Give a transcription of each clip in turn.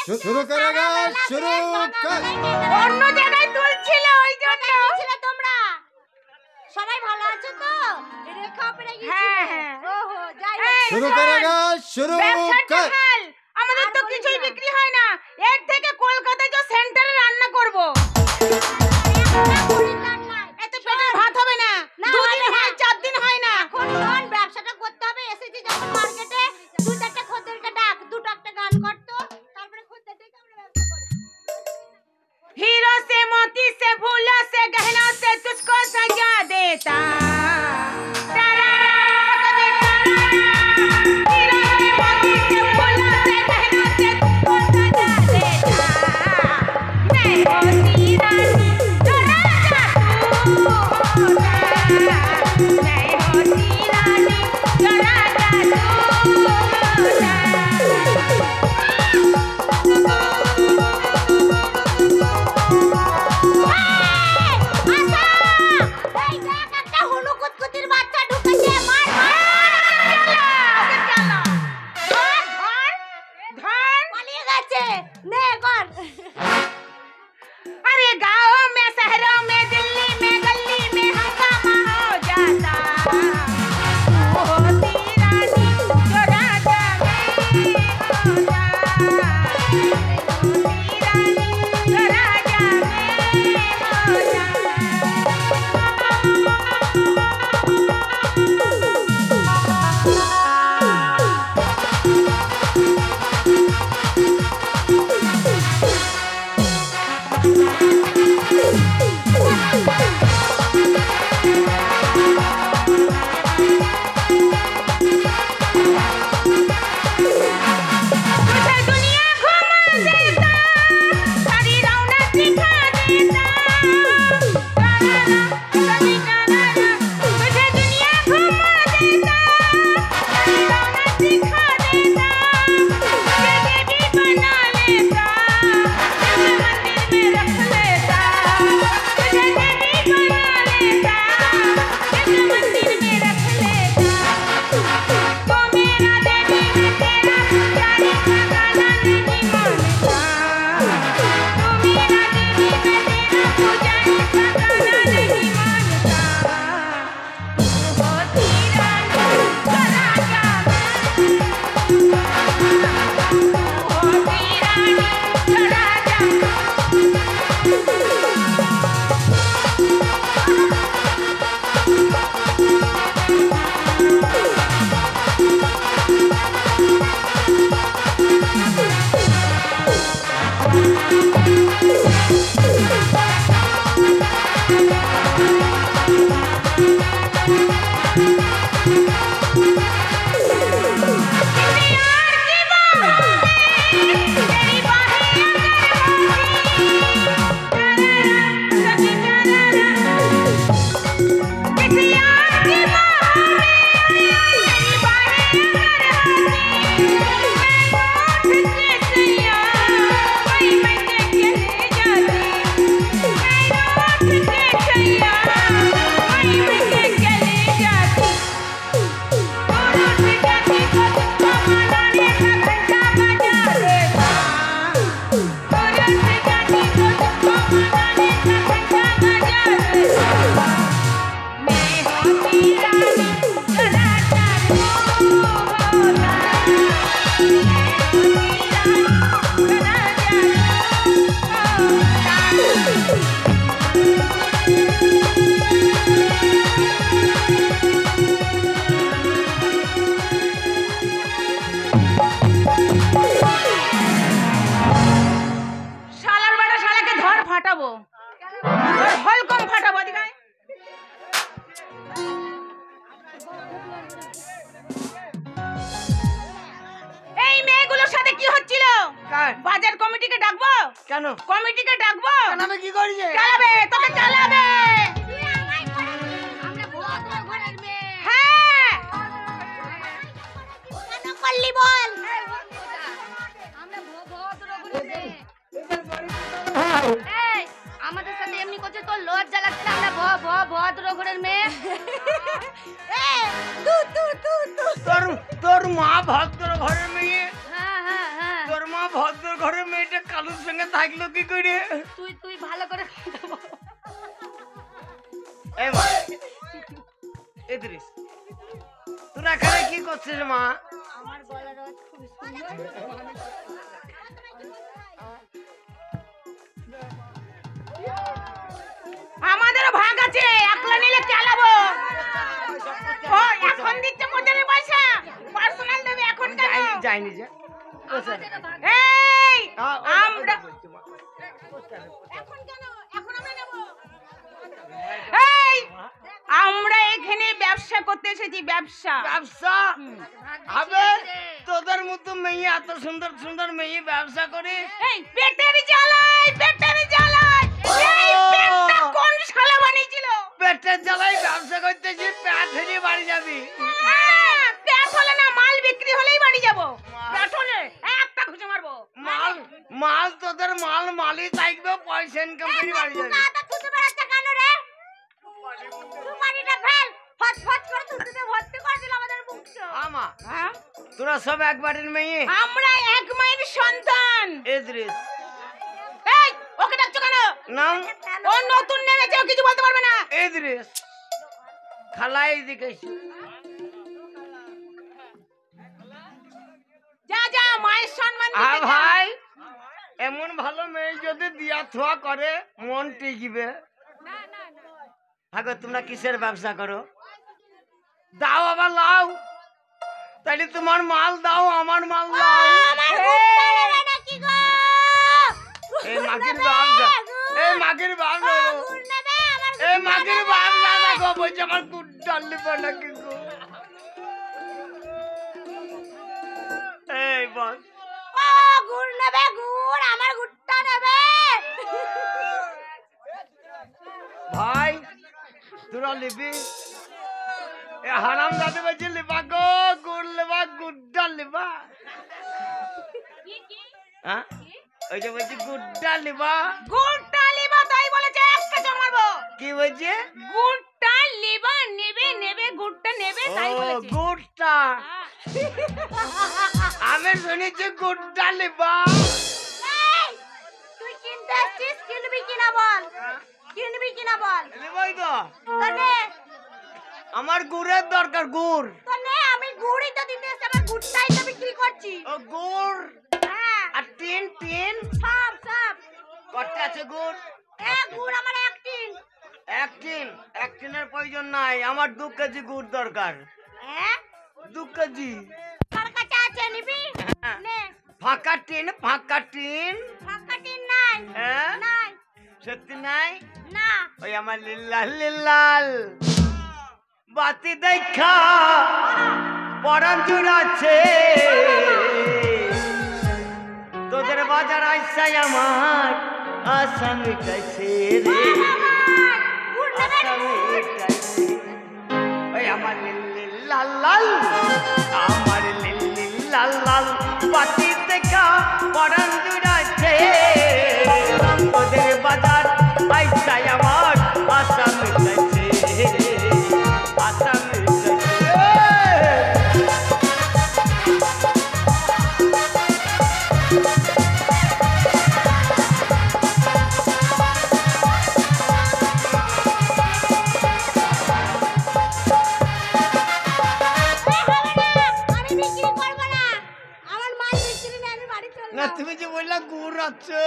শুরু করেগা শুরু কর। অন্য জায়গায় তুলছিল ওই জন্য ছিল তোমরা সবাই ভালো আছো তো? রেখা পড়ে গিয়েছিল। হ্যাঁ ওহো যাই শুরু করেগা শুরু কর। আমাদের তো কিছুই বিক্রি হয় না, এর থেকে কলকাতায় যে সেন্টারে রান্না করব। এত পেটের ভাত হবে না, দুদিন হয় 4 দিন হয় না। এখন কোন ব্যবসাটা করতে হবে? এসেছি যখন মার্কেটে 2-4টা খদ্দেরকে ডাক, 2টা গান করতো, তারপরে খদ্দেরটাকে আমরা ব্যবসা করি। हीरो से मोती से फूलों से गहनों से तुझको सजा देता अरे गाँव में शहरों में दिल्ली में गली में हंगामा हो जाता होती रानी जो राजा में होता होती रानी जो राजा ফাটাবো, হল কম ফাটাবো। দিগায় এই মেয়েগুলোর সাথে কি হচ্ছিল? বাজার কমিটিকে ডাকবো। কেন কমিটিকে ডাকবো? আমি কি করি? চালাবে, তোকে চালাবে। আমরা ভদ্র ঘরের মেয়ে। হ্যাঁ কেন করলি বল? আমরা ভদ্র ঘরের মেয়ে। এই আমাদের সাথে এমনি করছে, তোর লজ্জা লাগছে? আমরা ভদ্র ঘরের মেয়ে। তোর মা ভদ্র ঘরের মেয়ে। তোর মা ভদ্র ঘরের মেয়ে থাকলো কি করে? তুই ভালো করে এই মা ইদ্রিস তোরা এখানে কি করছিস মা? আমার গলার আওয়াজ খুব সুন্দর। আমাদেরও ভাগ আছে, একলা নিলে চালাবো। ও এখন দিচ্ছে মোটারে পয়সা, পার্সোনাল দেবে এখন কেন? যাইনি যে এই আমরা এখন কেন? এখন আমরা নেব। এই আমরা এখানে ব্যবসা করতে এসেছি, ব্যবসা। ব্যবসা হবে? তোদের মতো মেয়ে এত সুন্দর সুন্দর মেয়ে ব্যবসা করে? এই পেটের জ্বালায়, পেটের জ্বালায়। এই পেটটা কোন শালা বানিয়েছিল? পেটের জ্বালায় ব্যবসা করতেছি, পেট হেরে বাড়ি যাবি। পেট হলে না, মাল বিক্রি হলেই বাড়ি যাব। পেট হলে একটা ঘুষে মারবো। মাল মাল তোদের মাল মালি চাইবে, পয়সা ইনকাম করে বাড়ি যাবি। দাদা তুই বেড়াচ্ছে কেন রে? তুই পানিটা ফেল, ফট ফট করে তুই ভর্তি করে দিল আমাদের মুখটা। আমা হ্যাঁ, তোরা সব একবারের মেয়ে? আমরা এক মায়ের সন্তান। ইদ্রিস এই ওকে ডাকছো কেন? নাম? ও নতুন নেমেছে, ও কিছু বলতে পারবে না। ইদ্রিস খালাই দিকে যা যা, মায়ের সম্মান দিতে যা। ভাই এমন ভালো মেয়ে যদি দিয়া থোয়া করে মন টিকবে। না না না, আগে তোমরা কিসের ব্যবসা করো? দাও আবার লাও, তাইলে তোমার মাল দাও, আমার মাল দাও। আমার গুড়টা নেবে নাকি গো? এই মাগির ব্যবসা, এই মাগির ব্যবসা, গুড় নেবে আমার? এই মাগির ব্যবসা দেখো বলছে আমার গুড় ডাললি নাকি গো। এই বস ও গুড় নেবে, গুড় আমার গুড়টা নেবে। ভাই তোরা লিবি? এ হারাম দাদু বলছে লিবা গো, গুড় লিবা, গুড়টা লিবা। হ্যাঁ ওই যে বলছি গুড়টা লিবা। গুড়টা লিবা তাই বলেছে, একটা জন্মাবো। কি বলছে? গুড়টা লিবা, নেবে নেবে, গুড়টা নেবে তাই ও বলেছে। গুড়টা, আমি শুনেছি গুড়টা লিবা। এই, তুই কিনতে আসছিস, কিনবি কিনা বল? কিনবি কিনা বল? লিবাই তো, তো নে, আমার গুড়ের দরকার, গুড়। তো নে, আমি গুড়ই তো দিতে এসেছি, আমার গুড়টাই তো বিক্রি করছি। ও গুড় হ্যাঁ, আর টিন, টিন সব সব। কটা আছে গুড়? গুড় আমার এক টিন। এক টিন? এক টিনের প্রয়োজন নাই, আমার 2 কেজি গুড় দরকার। হ্যাঁ, 2 কেজি। তোর কাছে আছে, নিবি? হ্যাঁ। নে, ফাঁকা টিন, ফাঁকা টিন। ফাঁকা টিন নাই। হ্যাঁ নাই সত্যি নাই? না। ওই আমার লিল্লাল লিল্লাল বাতি দেখা পরান জুড়াচ্ছে, তোদের বাজার আইসাই আমার আশা মিটাইছে রে, গুড় নেবে আশা মিটাইছে। ওই আমার লিল্লাল লাল, আমার লিল্লাল লাল বাতি দেখা পরান জুড়াচ্ছে, তোদের বাজার আইসাই আমার আশা মিটাইছে, আশা মিটাইছে। আমি বিক্রি করব না, আমার মাল বিক্রি না, আমি বাড়ি চলে না যাব। তুমি যে বললা গুড় আছে,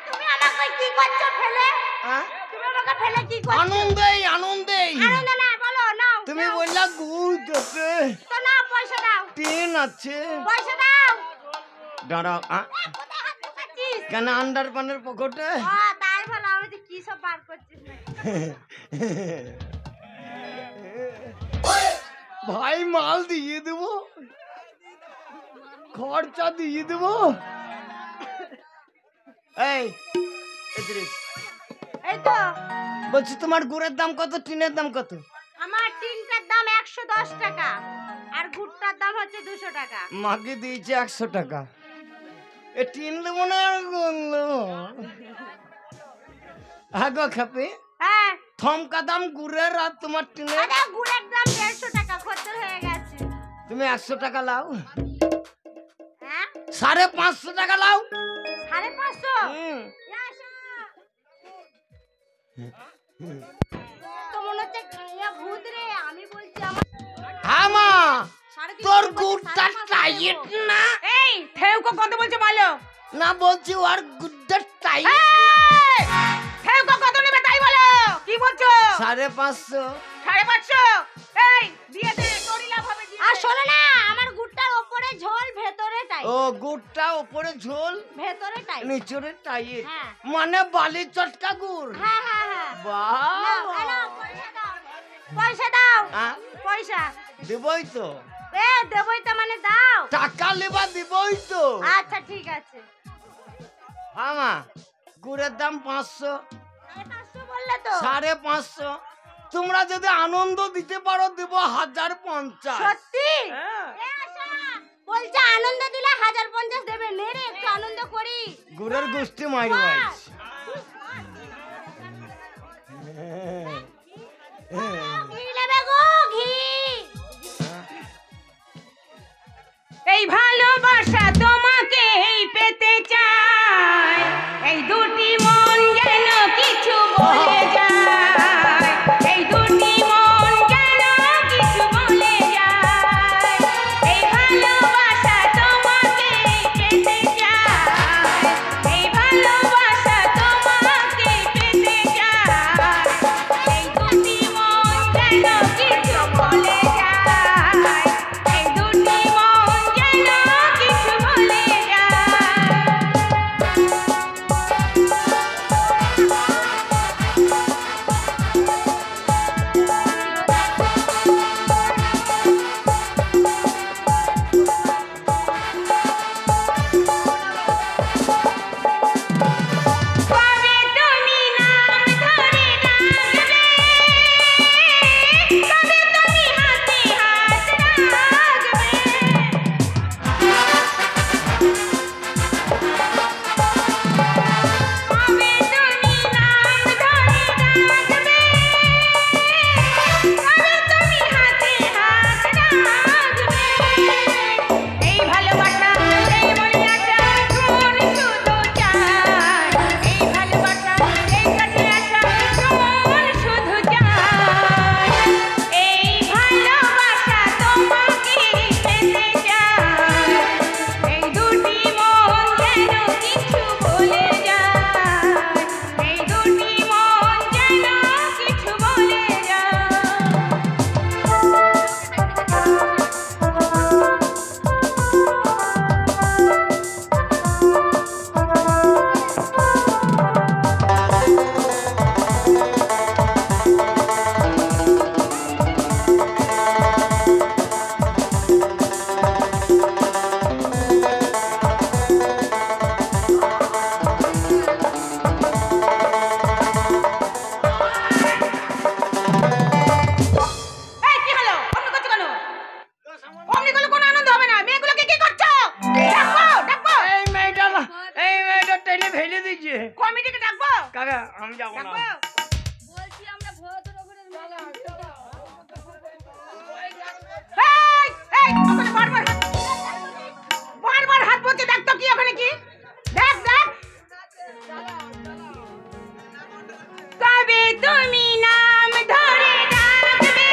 তুমি আমাকে কি করছো ফেলে? হ্যাঁ? তুমি আমাকে ফেলে কি করছো? আনন্দেই আনন্দেই আনন্দ না, বলো নাও। তুমি নাও। বললা গুড় আছে, তো নাও, পয়সা দাও, টিন আছে। পয়সা দাও। দাঁড়াও, কোথায় হাত ঢোকাচ্ছিস? কেন আন্ডার পানের পকেটে? তাই বলো, আমি যে কি সব বার করছিস না। ভাই মাল দিয়ে দেবো, খরচা দিয়ে দেবো। এই ইদ্রিস, এই তো বলছি তোমার গুড়ের দাম কত, টিনের দাম কত? আমার টিনটার দাম 110 টাকা আর গুড়টার দাম হচ্ছে 200 টাকা। মাকে দিয়েছে 100 টাকা। এ টিন দেবো না আর গুড় দেবো? হ্যাঁ গো খাপে, হ্যাঁ, থমকা দাম গুড়ের আর তোমার টিনের। আরে গুড়ের দাম 150 টাকা, খরচ হয়ে গেছে। তুমি 100 টাকা লাও। হ্যাঁ, 550 টাকা লাও। 550 হুম। তো মনে হচ্ছে ভূত রে। আমি বলছি আমার হ্যাঁ মা, 3.5 তোর গুড়টা টাইট না? এই ঠেউকো কত বলছে বলো? না বলছি ওর গুড়টা টাইট। ঠেউকো কত নেবে তাই বলো। কি বলছো? 550। 550? এই দিয়ে দে, তোরই লাভ হবে। আর শোনো না, আমার গুড়টার উপরে ঝোল, ভেতরে টাইট। ও গুড়টা উপরে ঝোল, ভেতরে টাইট। নিচরে টাইট। হ্যাঁ। মানে বালি চটকা গুড়। হ্যাঁ হ্যাঁ হ্যাঁ। বাহ। নাও, পয়সা দাও। পয়সা দাও। হ্যাঁ? পয়সা দিবই তো। দেবই তো, মানে দাও। টাকা লেবা দিবই তো। আচ্ছা ঠিক আছে। হ্যাঁ মা, গুড়ের দাম 500। 550 বললে তো। 550। তোমরা যদি আনন্দ দিতে পারো দিব 1050। সত্যি? হ্যাঁ। বলছে আনন্দ দিলে 1050 দেবে। নে রে, একটু আনন্দ করি। গুড়ের গোষ্ঠী মারি বাইছ। ঘি নেবে গো, ঘি। এই ভালোবাসা তোমাকেই পেতে চাই, এই দুটি মন যেন কিছু বলে যায়, এই দুটি মন যেন কিছু বলে যায়, এই ভালোবাসা তোমাকেই পেতে চাই, এই ভালোবাসা তোমাকেই পেতে চাই, এই দুটি মন যেন কিছু বলে যায়, এই দুটি মন যেন কিছু বলে কবে তুমি নাম ধরে ডাকবে, কবে তুমি হাতে হাত রাখবে, কবে তুমি নাম ধরে ডাকবে, কবে তুমি হাতে হাত রাখবে, এই ভালোবাসা, এই মনে আশা কোন শুধু চায়, এই ভালোবাসা, এই কাছে আসা কোন শুধু চায়, এই ভালোবাসা তোমাকে পেতে চায়, এই দুটি মন যেন কিছু বলে যায়, এই দুটি মন যেন কিছু বলে যায়। এই কি হলো? অমনি করছো কেন? অমনি করলে কোনো আনন্দ হবে না। মেয়েগুলোকে কি করছো? ডাকবো, ডাকবো। এই মেয়েটা টেনে ফেলে দিচ্ছে। কমিটিকে ডাকবো? কাকা আমি যাবো না। ডাকবো? এই, এই, ওখানে বারবার হাত বলছে, দেখ তো কি ওখানে কি? দেখ, দেখ। কবে তুমি নাম ধরে ডাকবে,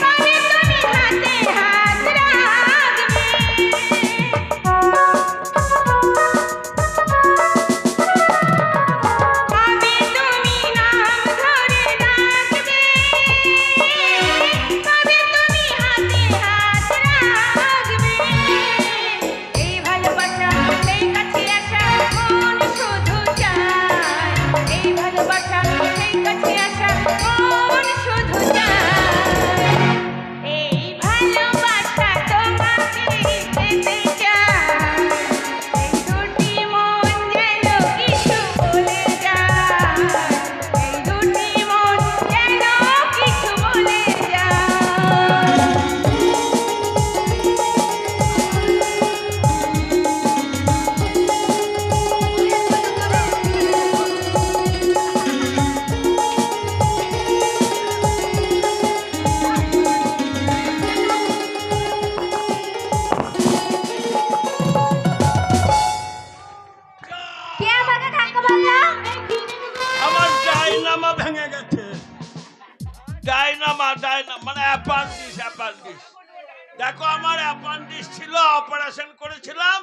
কবে তুমি হাতে হাত রাখবে, কবে তুমি নাম ধরে ডাকবে, কবে তুমি হাতে ডায়নামা মানে অ্যাপান্ডিস। দেখো আমার অ্যাপান্ডিস ছিল, অপারেশন করেছিলাম,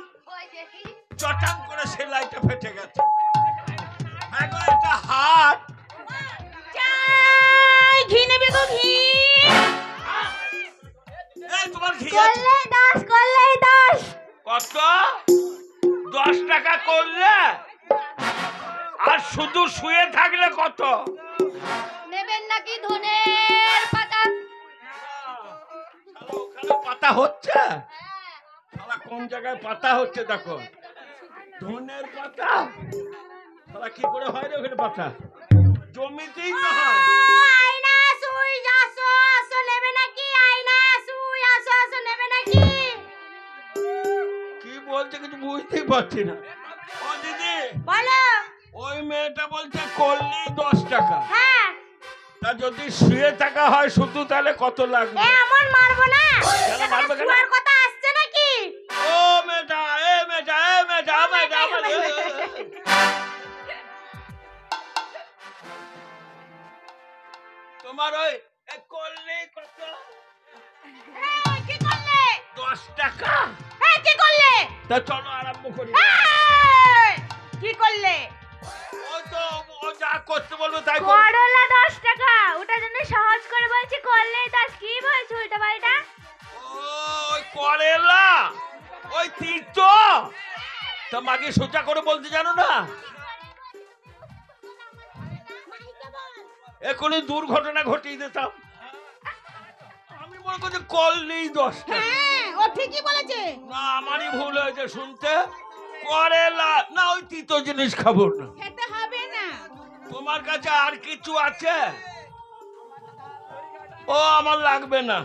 চটাম করে সেলাইটা ফেটে গেছে। এখন একটা হাত চাই ঘি নেবে গো ঘি। এই তোমার ঘি আছে? করলেই 10 কত? 10 টাকা করলে? আর শুধু শুয়ে থাকলে কত? নেবেন নাকি ধনের পাতা? ওখানে পাতা হচ্ছে? শালা কোন জায়গায় পাতা হচ্ছে দেখো। ধনের পাতা শালা কি করে হয় রে ওখানে পাতা? জমিতেই তো হয়। আয়না সুই আসো নেবে নাকি? আয়না সুই আসো নেবে নাকি? কি বলছে কিছু বুঝতেই পারছি না। ও দিদি বলো। ওই মেয়েটা বলছে করলেই 10 টাকা। হ্যাঁ। তা যদি শুয়ে থাকা হয় শুধু তাহলে কত লাগবে? এমন মারবো না। কেন মারবে কেন? শুয়ার কথা আসছে নাকি? ও মেয়েটা তোমার ওই করলেই কত? কি করলে? 10 টাকা। কি করলে? তা চলো আরম্ভ করি। কি করলে? ওই তো ও যা করতে বলবে তাই করবে। করলা 10 টাকা। ওটার জন্য সহজ করে বলছি করলে 10। কি বলছো উল্টা পাল্টা? ওই করেলা ওই তীর্থ তোমাকে সোজা করে বলতে জানো না? এখনই দুর্ঘটনা ঘটিয়ে দিতাম। আমি মনে করছি করলেই 10 টাকা। হ্যাঁ ও ঠিকই বলেছে। না আমারই ভুল হয়েছে শুনতে। করেলা না ওই তিতো জিনিস খাবো না। খেতে হবে না। তোমার কাছে আর কিছু আছে? ও আমার লাগবে না।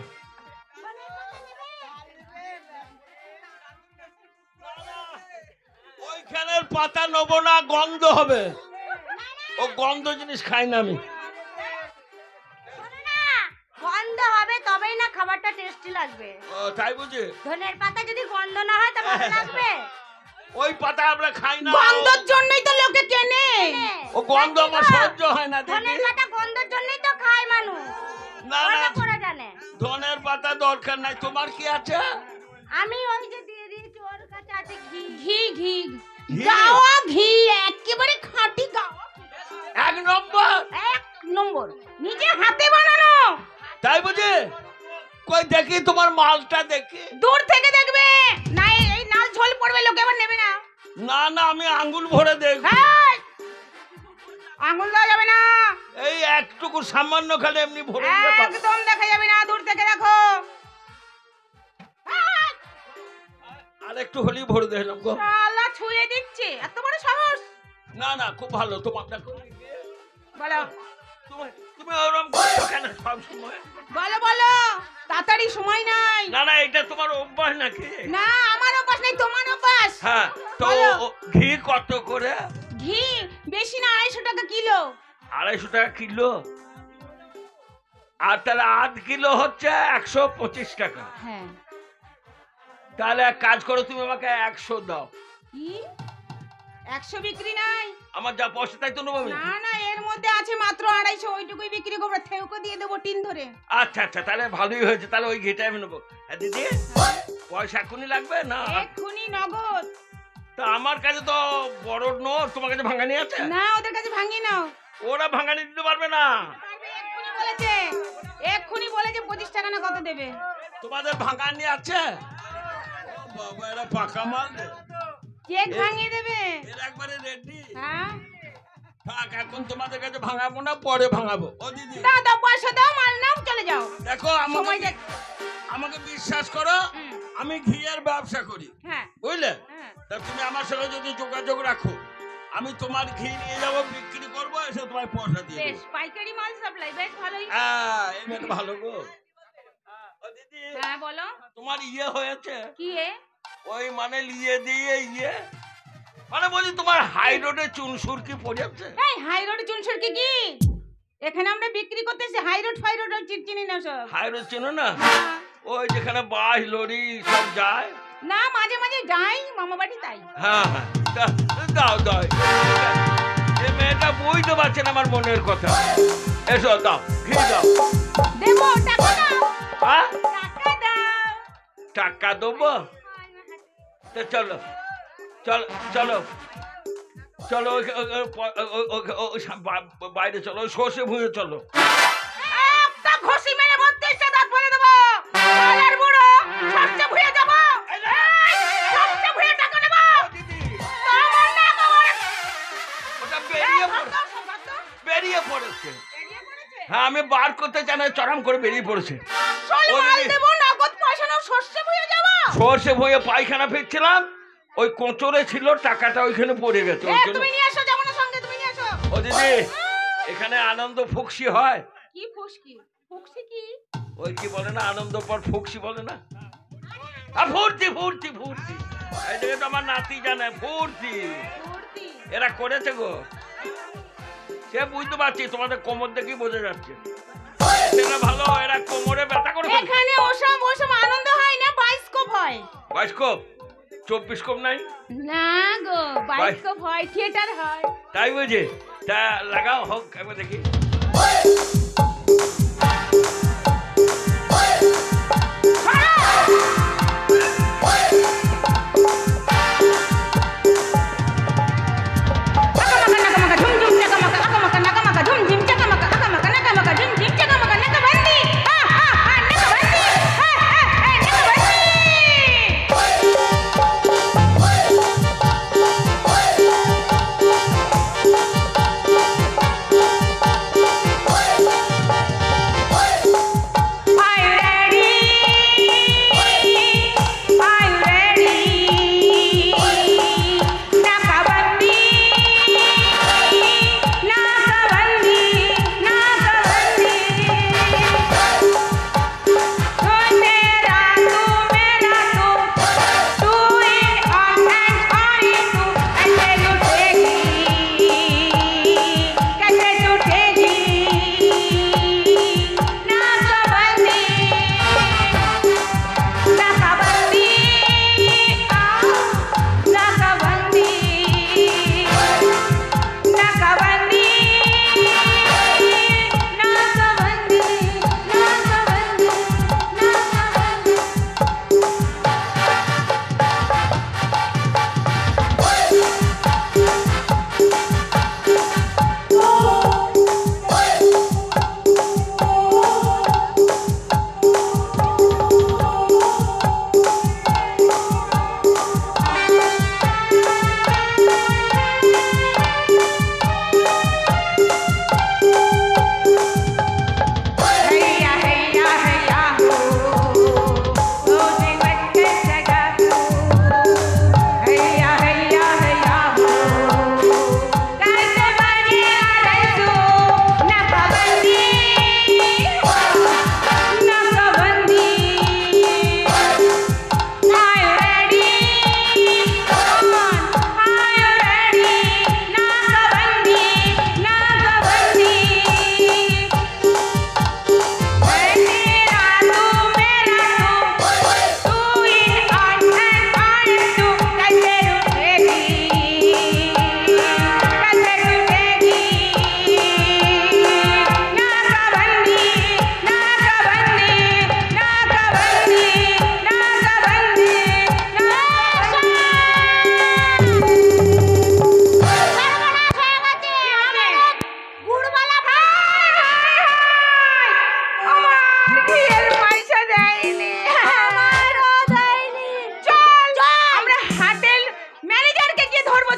ওইখানের পাতা নেবো না, গন্ধ হবে। ও গন্ধ জিনিস খাই না আমি। গন্ধ হবে তবেই না খাবারটা টেস্টি লাগবে। ও তাই বুঝি? ধনের পাতা যদি গন্ধ না হয় তবে ভালো লাগবে। ওই পাতা আমরা খাই না। গন্ধের জন্যই তো লোকে কেনে। ও গন্ধ আমার সহ্য হয় না ধনের দিদি। পাতা গন্ধের জন্যই তো খায় মানুষ। না ওরা করে জানে। ধনের পাতা দরকার নাই। তোমার কি আছে? আমি ওই যে দিয়ে দিয়েছি ওর কাছে আছে ঘি। ঘি ঘি? গাওয়া ঘি একেবারে খাঁটি গাওয়া। 1 নম্বর। 1 নম্বর নিজে হাতে বানানো। তাই বুঝি? কই দেখি তোমার মালটা দেখি। দূর থেকে দেখবে না এই নাল ঝোল পড়বে লোকে আবার নেবে না। না না আমি আঙ্গুল ভরে দেখব। এই, আঙুল দেওয়া যাবে না। এই একটুকু সামান্য খালি এমনি ভরে দিলে পাবো। একদম দেখা যাবে না, দূর থেকে দেখো। আর একটু হলেই ভরে দিলাম গো। শালা ছুঁয়ে দিচ্ছে, এত বড় সাহস। না না খুব ভালো তোমার দেখো। বলো তুমি ওরকম করছো কেন সব সময়? বলো বলো, তাড়াতাড়ি সময় নাই। না না এটা তোমার অভ্যাস নাকি? না আমার অভ্যাস নেই, তোমার অভ্যাস। হ্যাঁ তো বলো। ঘি কত করে? ঘি বেশি না, 250 টাকা কিলো। 250 টাকা কিলো? আর তাহলে 8 কিলো হচ্ছে 125 টাকা। হ্যাঁ তাহলে এক কাজ করো তুমি আমাকে 100 দাও। কি 100 বিক্রি নাই? আমার যা পয়সা তাই তো নেবো আমি। না না এর মধ্যে আছে মাত্র 250, ওইটুকুই বিক্রি করবো, থেউকে দিয়ে দেবো টিন ধরে। আচ্ছা আচ্ছা তাহলে ভালোই হয়েছে, তাহলে ওই ঘিটা আমি নেবো। হ্যাঁ দিদি পয়সা এখনই লাগবে না? এক্ষুনি নগদ। তা আমার কাছে তো বড় নোট, তোমার কাছে ভাঙানি আছে? না ওদের কাছে ভাঙি নাও। ওরা ভাঙানি দিতে পারবে না। এক্ষুনি বলেছে 25 টাকা না কত দেবে। তোমাদের ভাঙানি আছে? বাবা এরা পাকা মাল রে। চেক ভাঙিয়ে দেবে। এর একবারে রেডি। হ্যাঁ থাক এখন তোমাদের কাছে ভাঙাবো না, পরে ভাঙাবো। ও দিদি দাও দাও পয়সা দাও, মাল নাও, চলে যাও। দেখো আমাকে বিশ্বাস করো, আমি ঘিয়ের ব্যবসা করি, হ্যাঁ বুঝলে? হ্যাঁ তা তুমি আমার সঙ্গে যদি যোগাযোগ রাখো, আমি তোমার ঘি নিয়ে যাবো, বিক্রি করবো, এসে তোমায় পয়সা দিয়ে বেশ দেবো। পাইকারি মাল সাপ্লাই, বেশ ভালোই। হ্যাঁ এই মেয়েটা ভালো গো। ও দিদি হ্যাঁ বলো তোমার ইয়ে হয়েছে? কি এ? ওই মানে লিয়ে দিয়ে ইয়ে মানে বলি তোমার হাই রোডে চুনসুর কি পড়েছে? এই হাই রোড চুনসুর কি কি? এখানে আমরা বিক্রি করতেছি হাই রোড ফাই রোড চিনি না সব। হাই রোড চেনো না? ওই যেখানে বাস লরি সব যায় না, মাঝে মাঝে যাই মামা বাড়ি তাই। হ্যাঁ হ্যাঁ দাও দাও। এই মেয়েটা বুঝতে পারছে না আমার মনের কথা। এসো দাও ঘি দাও। দেবো টাকা দাও হ্যাঁ টাকা দাও টাকা দেবো তো চলো চলো চলো চলো বাইরে চলো সর্ষে ভুঁয়ে চলো একটা ঘষি মেরে 32টা দাঁত ফেলে দেবো শালার বুড়ো সরষে ভুঁয়ে যাবো সরষে ভুঁয়ে টাকা নেবো তোমার না আমার ওটা বেরিয়ে পড়েছে হ্যাঁ আমি বার করতে চাই না চরম করে বেরিয়ে পড়েছে চল মাল দেবো নগদ পয়সা নাও সরষে ভুঁয়ে যাবো সর্ষে ভুঁয়ে পায়খানা ফিরছিলাম ওই কোঁচরে ছিল টাকাটা ওইখানে পড়ে গেছে ওই জন্য তুমি নিয়ে আসো যাবো না সঙ্গে তুমি নিয়ে আসো ও দিদি এখানে আনন্দ ফুকসি হয় কি ফুসকি ফুসকি কি ওই কি বলে না আনন্দ পর ফুকসি বলে না ফুর্তি ফুর্তি ফুর্তি এই দেখে তো আমার নাতি জানে ফুর্তি ফুর্তি এরা করেছে গো সে বুঝতে পারছি তোমাদের কোমর দেখেই বোঝা যাচ্ছে এরা ভালো এরা কোমরে ব্যথা করে এখানে ওসব আনন্দ হয় না বাইস্কোপ হয় বাইস্কোপ 24 কোপ নাই না গো বাইস্কোপ হয় থিয়েটার হয় তাই বুঝে তা লাগাও হোক একবার দেখি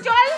চল